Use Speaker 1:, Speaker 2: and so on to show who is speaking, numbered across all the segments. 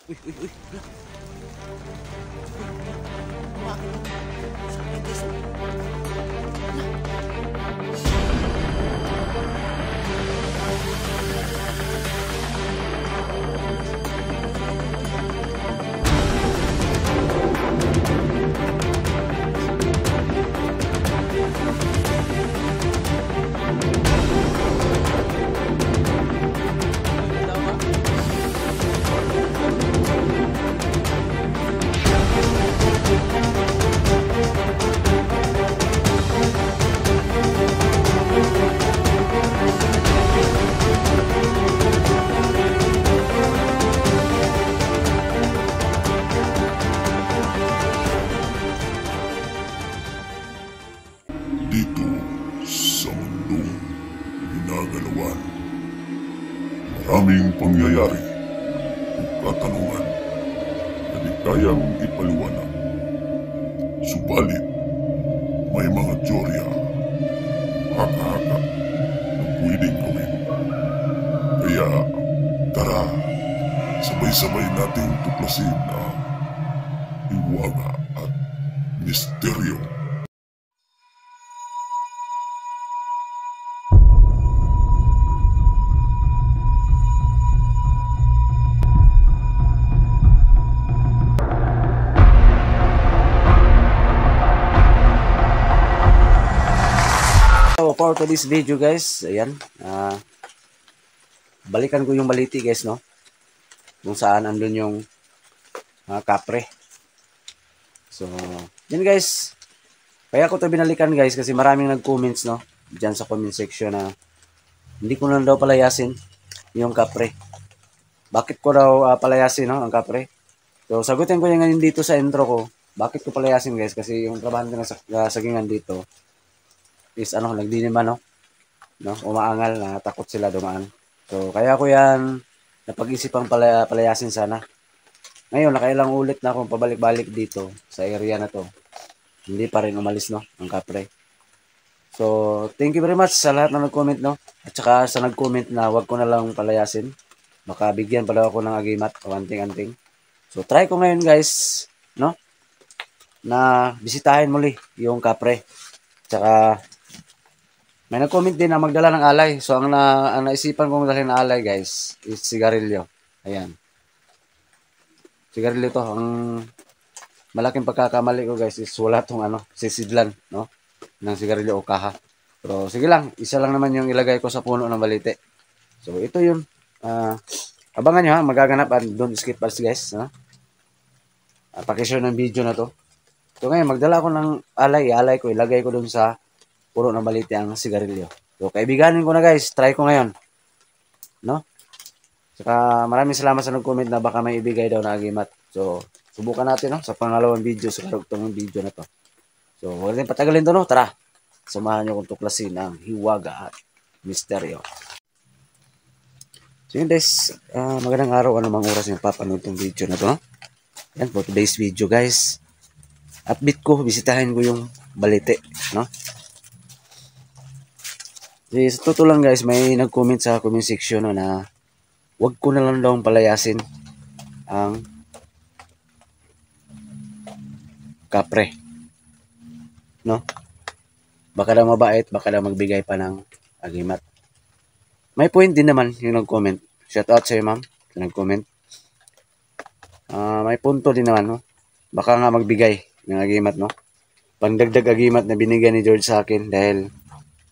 Speaker 1: Uy, uy, uy. Umakin mo. Sakit guys.
Speaker 2: Dito sa mundong ginagalawan, maraming pangyayari at katanungan na di kayang ipaliwanag. Subalit, may mga teorya, haka-haka na pwedeng gawin. Kaya, tara, sabay-sabay nating tuklasin ang hiwaga at misteryo.
Speaker 1: So, for today's video guys, ayan, balikan ko yung baliti guys, no? Kung saan andun yung kapre. So, yun guys. Kaya ko to binalikan guys kasi maraming nag-comments, no? Diyan sa comment section na hindi ko na daw palayasin yung kapre. Bakit ko daw palayasin, no, ang kapre? So, sagutin ko yung ngayon dito sa intro ko. Bakit ko palayasin guys? Kasi yung trabahan ko na sagingan dito is nagdiniman, no? Umaangal na takot sila dumaan. So, kaya ko yan napag-isipang palayasin sana. Ngayon, nakailang ulit na akong pabalik-balik dito sa area na to. Hindi pa rin umalis, no, ang kapre. So, thank you very much sa lahat na nag-comment, no? At saka sa nag-comment na wag ko na lang palayasin. Baka bigyan pala ako ng agimat o anting-anting. So, try ko ngayon, guys, no? Na bisitahin muli yung kapre. Tsaka, may nag-comment din na magdala ng alay. So, ang naisipan kong dalhin na alay, guys, is sigarilyo. Ayan. Sigarilyo to. Ang malaking pagkakamali ko, guys, is wala tong sisidlan, no? Ng sigarilyo o kaha. Pero, sige lang. Isa lang naman yung ilagay ko sa puno ng balite. So, ito yun. Abangan nyo ha. Magaganap. Don't skip us, guys. No? Pakishare ng video na to. So, ngayon, magdala ko ng alay. Alay ko. Ilagay ko dun sa puro ng balite ang sigarilyo. So, kaibiganin ko na guys. Try ko ngayon. No? Saka maraming salamat sa nag-comment na baka may ibigay daw na agimat. So, subukan natin, no? Sa pangalawang video sa karugtong video na to. So, huwag natin patagalin to, no? Tara. Samahan nyo kung tuklasin ang hiwaga at misteryo. So, yun guys. Magandang araw. Anumang oras yung papanood itong video na to, no? Yan for today's video guys. Update ko. Bisitahin ko yung balite, no? Sa totoo lang guys, may nag-comment sa comment section na wag ko na lang daw palayasin ang kapre. No? Baka daw mabait, baka daw magbigay pa ng agimat. May point din naman yung nag-comment. Shout out sa iyo ma'am, nag-comment. May punto din naman, no? Baka nga magbigay ng agimat, no? Pangdagdag agimat na binigay ni George sa akin dahil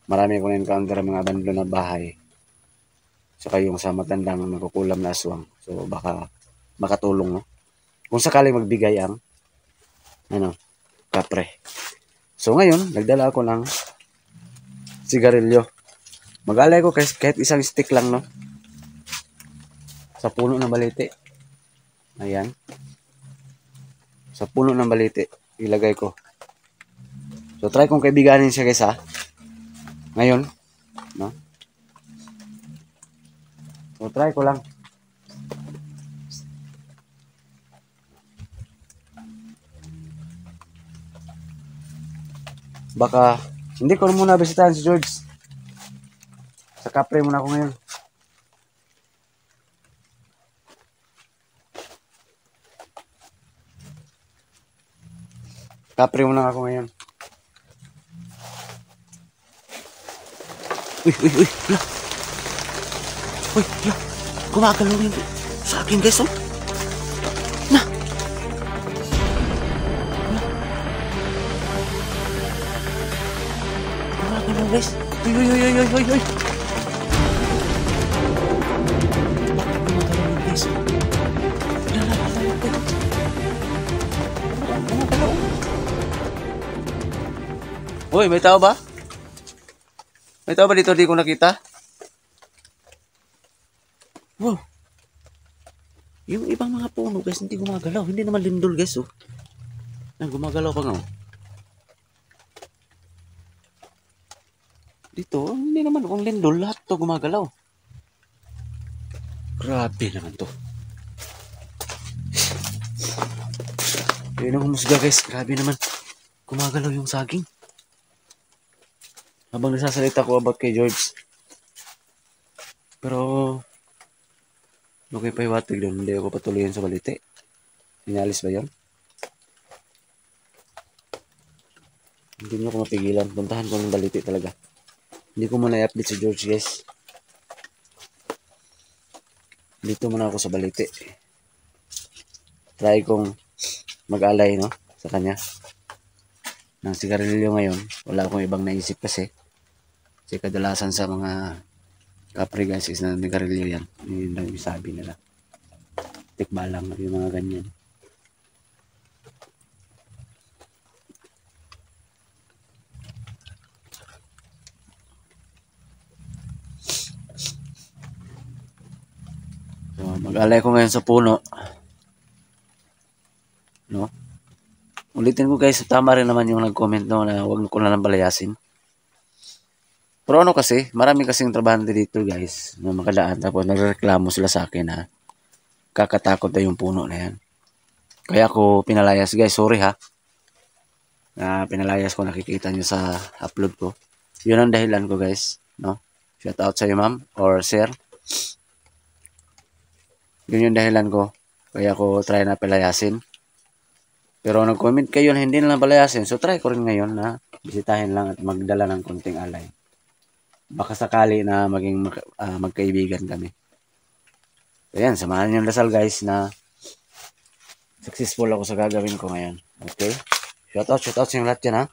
Speaker 1: marami akong encounter mga bandlo na bahay. Saka yung sa matandang nakukulam na aswang. So, baka makatulong, no? Kung sakaling magbigay ang kapre. So, ngayon, nagdala ako ng sigarilyo. Mag-alay ko kahit isang stick lang, no? Sa puno ng balite. Ayan. Sa puno ng balite. Ilagay ko. So, try kong kaibiganin siya, guys, ha? Ngayon, no? So, try ko lang. Baka, hindi ko muna bisitahan si George. Sa kapre muna ako ngayon. Kapre mo lang ako ngayon. Uy, uy, uy. Hala. Uy, hala. Gumagalaw yung sa akin, guys, oh. Na. Gumagalaw, guys. Uy, uy, uy, uy, uy, uy, uy. Gumagalaw, guys. Hala, hala, hala, hala. Gumagalaw. Uy, may tao ba? May tao ba dito? Di ko nakita. Wow. Yung ibang mga puno, guys, hindi gumagalaw. Hindi naman lindol, guys, oh. Yan, gumagalaw pa nga, oh. Dito, hindi naman kung lindol. Lahat to gumagalaw. Grabe naman to. Yun ang humusga, guys. Grabe naman. Gumagalaw yung saging. Habang nagsasalita ko about kay George. Pero, okay pa yung watig doon. Hindi ako patuloyin sa balite. Inalis ba yun? Hindi nyo ako mapigilan. Puntahan ko ng balite talaga. Hindi ko muna i-update si George, guys. Dito muna ako sa balite. Try kong mag-alay, no? Sa kanya. Ng sigarilyo ngayon. Wala akong ibang naisip kasi. Kasi kadalasan sa mga kapre, guys, is na sigarilyo yan. Yun lang yung sabi nila. Tikbalang yung mga ganyan. So, mag-alay ko ngayon sa puno. No? Ulitin ko, guys, tama rin naman yung nag-comment, no, na huwag ko na lang palayasin. Pero ano kasi, marami kasing trabahante dito, guys, na makadaan. Tapos nagreklamo sila sa akin na kakatakot na yung puno na yan. Kaya ako pinalayas, guys. Sorry ha. Na pinalayas ko, nakikita nyo sa upload ko. Yun ang dahilan ko, guys. No? Shout out sa iyo, ma'am or sir. Yun yung dahilan ko. Kaya ako try na palayasin. Pero nag-comment kayo na hindi na lang palayasin. So try ko rin ngayon na bisitahin lang at magdala ng konting alay. Baka sakali na maging magkaibigan kami. Ayan, samahan niyo yung dasal, guys, na successful ako sa gagawin ko ngayon. Okay? Shout out sa inyong lahat yan, ha?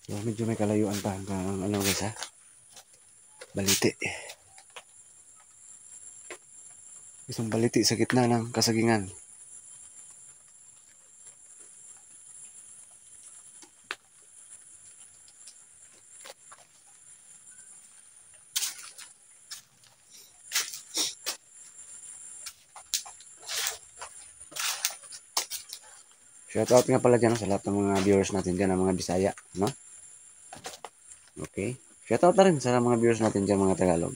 Speaker 1: So, medyo may kalayuan pa hanggang ano, guys, ha? Baliti. Isang baliti sa gitna ng kasagingan. Shoutout nga pala dyan, sa lahat ng mga viewers natin dyan, ng mga Bisaya, no? Okay. Shoutout na rin sa mga viewers natin dyan, mga Tagalog.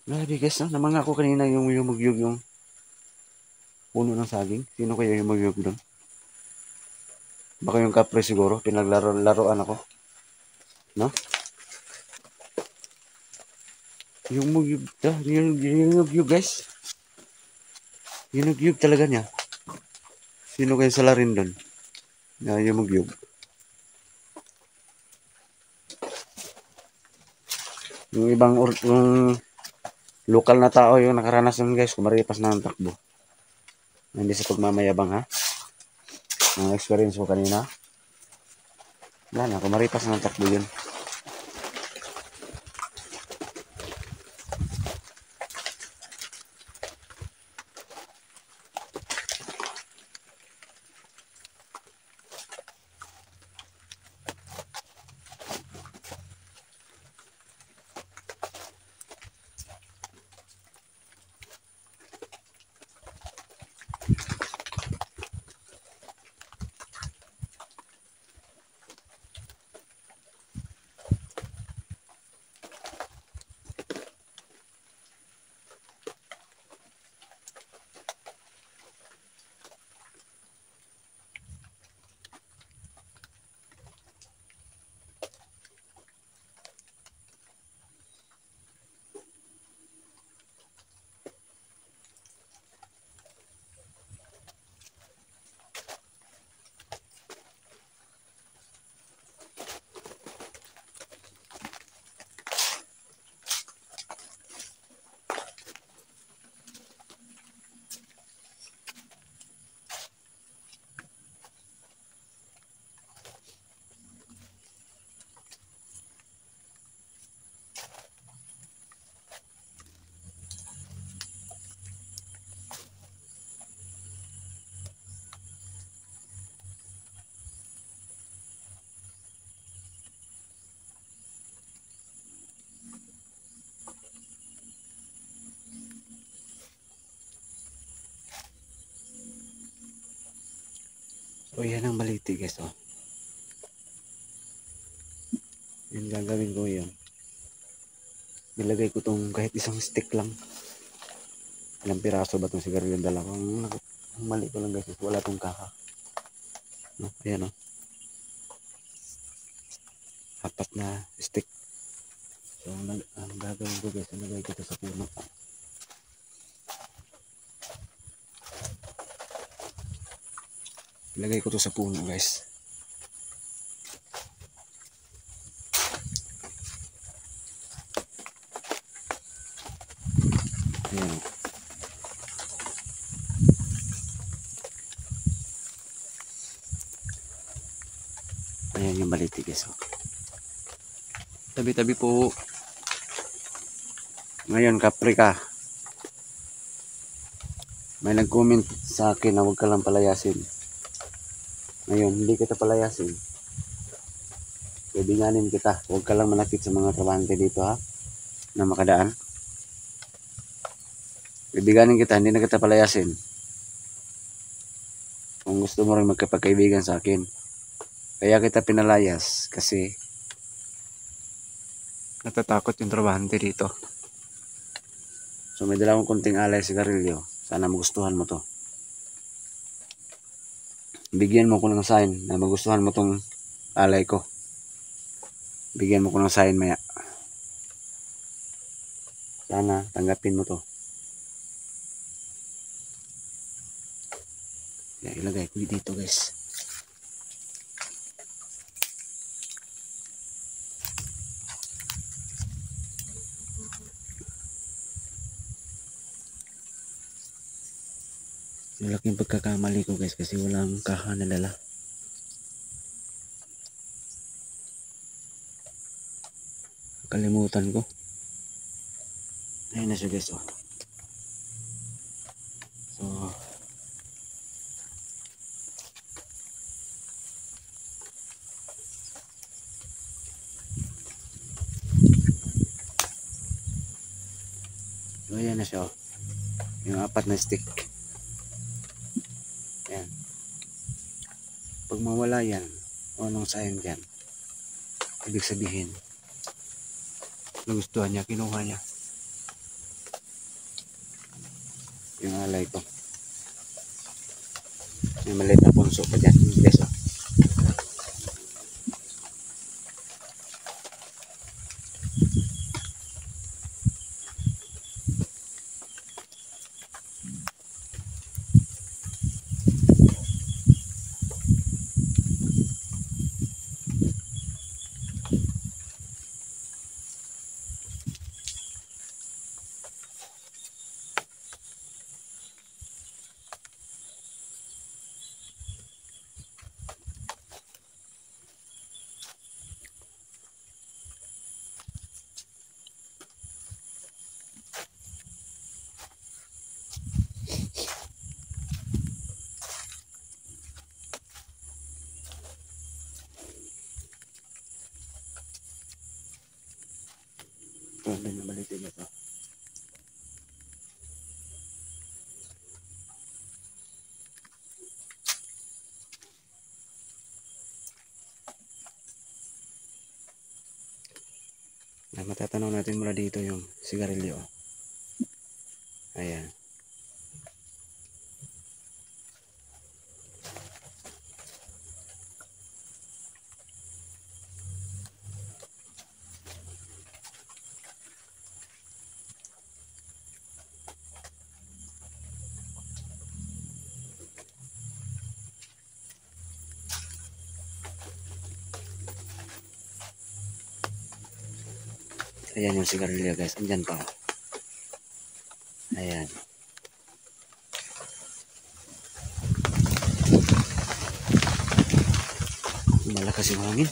Speaker 1: Grabe, guys, no? Namanga ako kanina yung yumugyug yung puno ng saging. Sino kaya yung yumugyug doon? Baka yung kapre siguro, pinaglaro-laruan ako. No? Yung mugyug, yung yumugyug, guys. Yumugyug talaga niya. Sino kaya sa larin doon? Na yumugyug. Yung ibang yung local na tao yung nakaranas nun, guys, kumaripas na ng takbo. Hindi sa pagmamayabang, ha? Ang experience ko kanina. Wala na, kumaripas na ng takbo yun. So yan ang baliti guys, oh. Yung gagawin ko yun. Nilagay ko tong kahit isang stick lang. Ilang piraso ba itong sigarilyo yung dala ko? Ang mali ko lang guys, wala tong kaka. No? Ayan, oh. 4 na stick. So ang gagawin ko guys, nilagay ko ito sa puno. Ilagay ko ito sa puno guys. Ayan. Ayan yung baliti guys, oh. Tabi-tabi po. Ngayon, kapre ka. May nag-comment sa akin na huwag ka lang palayasin. Ngayon, hindi kita palayasin. Kaibiganin kita. Huwag ka lang manakit sa mga trabahante dito, ha? Na makadaan. Kaibiganin kita, hindi na kita palayasin. Kung gusto mo rin magkapagkaibigan sa akin. Kaya kita pinalayas kasi natatakot yung trabahante dito. So may dala akong konting alay sigarilyo. Sana magustuhan mo to. Bigyan mo ko ng sign na magustuhan mo tong alay ko. Bigyan mo ko ng sign maya. Sana tanggapin mo to. Kaya ilagay ko dito guys. Malaking pagkakamali ko guys kasi walang kaha na dala. Kalimutan ko. Ayun na siya guys, oh. So ayan na siya, oh. Yung 4 na stick. Ayan. Pag mawala yan, o anong sayang dyan, ibig sabihin nagustuhan niya, kinuha niya yung alay ko. May maliit na punso pa dyan guys, oh. Ito na balitin ito. Na matatanaw natin mula dito yung sigarilyo. Ayan. Ayan yung sigarilyo guys. Andyan pa. Ayan. Malakas yung hangin.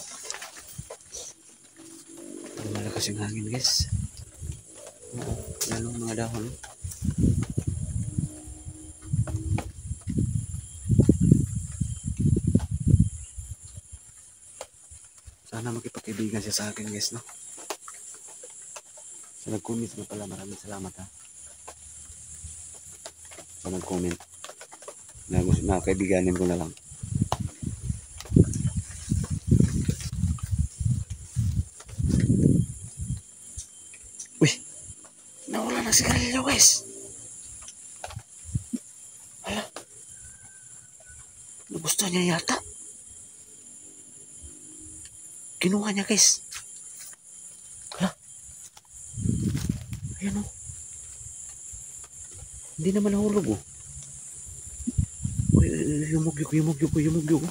Speaker 1: Malakas yung hangin guys. Yan ang mga dahon. Sana makipag-ibigan siya sa akin guys, no? Sa nag-comment na pala, maraming salamat ha. Sa nag-comment. Na kaibiganin ko na lang. guys. Hala. Nagustuhan niya yata. Kinuha niya guys. Hala. Ayan o. Hindi naman nahulog o. Yumugyog. Yumugyog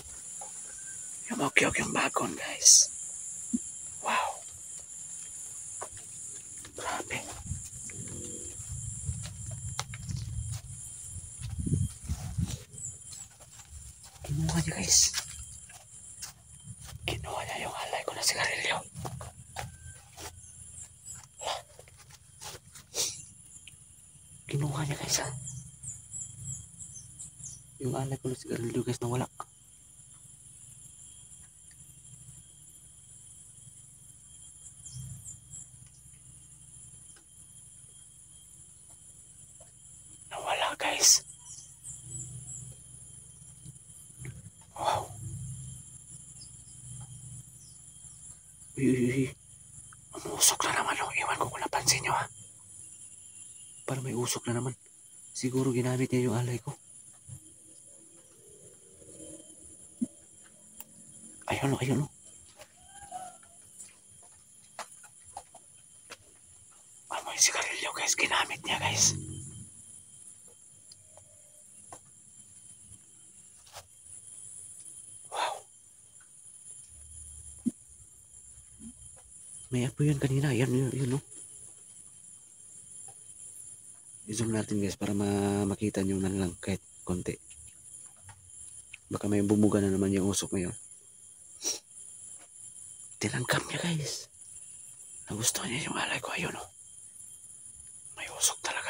Speaker 1: yung bagon guys. Wow. Grabe. Kinuha niya guys. Kinuha niya yung alay ko na sigarilyo. Kinuha niya guys ha. Yung alay ko na sigarilyo guys nawala. Nawala guys. Wow. Uy. Umusok na naman oh. Iwan ko kung napansin nyo ha. Para may usok na naman. Siguro ginamit niya yung alay ko. Ayun o. Amoy sigarilyo guys. Ginamit niya guys. Wow. May apoy yun kanina. Yun o. I-zoom natin guys para makita nyo na lang kahit konti. Baka may bumuga na naman yung usok ngayon. Tinangkap niya guys. Nagustuhan niya yung alay ko. Ayun o. May usok talaga.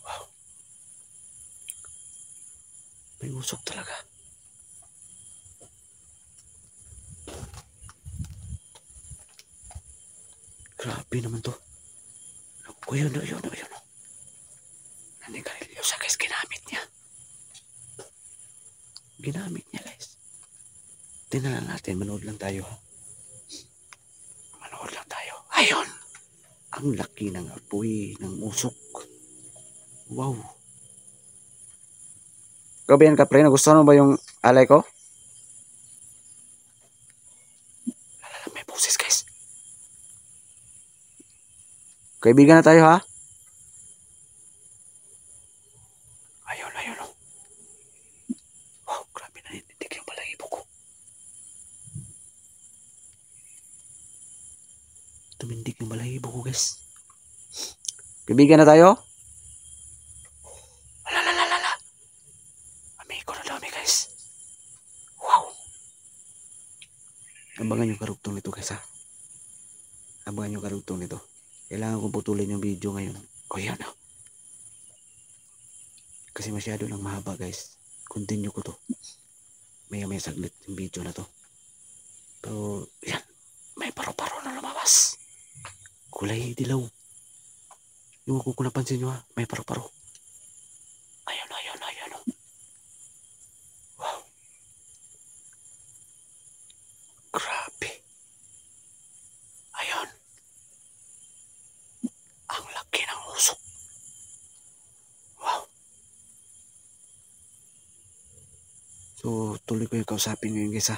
Speaker 1: Wow. May usok talaga. Grabe naman to. Ayun o. Nandigarilyo siya guys. Ginamit niya guys. Tingnan natin. Manood lang tayo ha. Ayun. Ang laki ng apoy ng usok. Wow. Ikaw ba yan kapre? Nagustuhan mo ba yung alay ko? May boses guys. Kaibigan na tayo ha. Ayun o. Wow, grabe na nititik yung balahibo ko. Tumindik yung balahibo ko guys. Kaibigan na tayo. Ala. Amigo na dami guys. Wow. Abangan yung karugtong nito guys ha. Abangan yung karugtong nito. Kailangan kong putulin yung video ngayon. O yan o. Kasi masyado lang mahaba guys. Continue ko to. May saglit yung video na to. Pero yan. May paro-paro na lumabas. Kulay dilaw. Yung kung napansin nyo ha. May paro-paro. Ayun o. Wow. Grabe. Ayun. Ang laki ng usok. Wow. So, tuloy ko yung kausapin ngayon guys ha.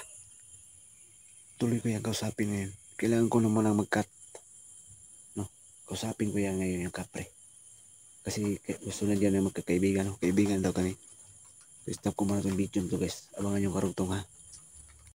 Speaker 1: Kailangan ko na munang mag-cut. No? Kausapin ko yan ngayon yung kapre. Kasi gusto na dyan na magkakaibigan. Kaibigan daw kami. So, stop ko muna itong video nito guys. Abangan yung karugtong ha.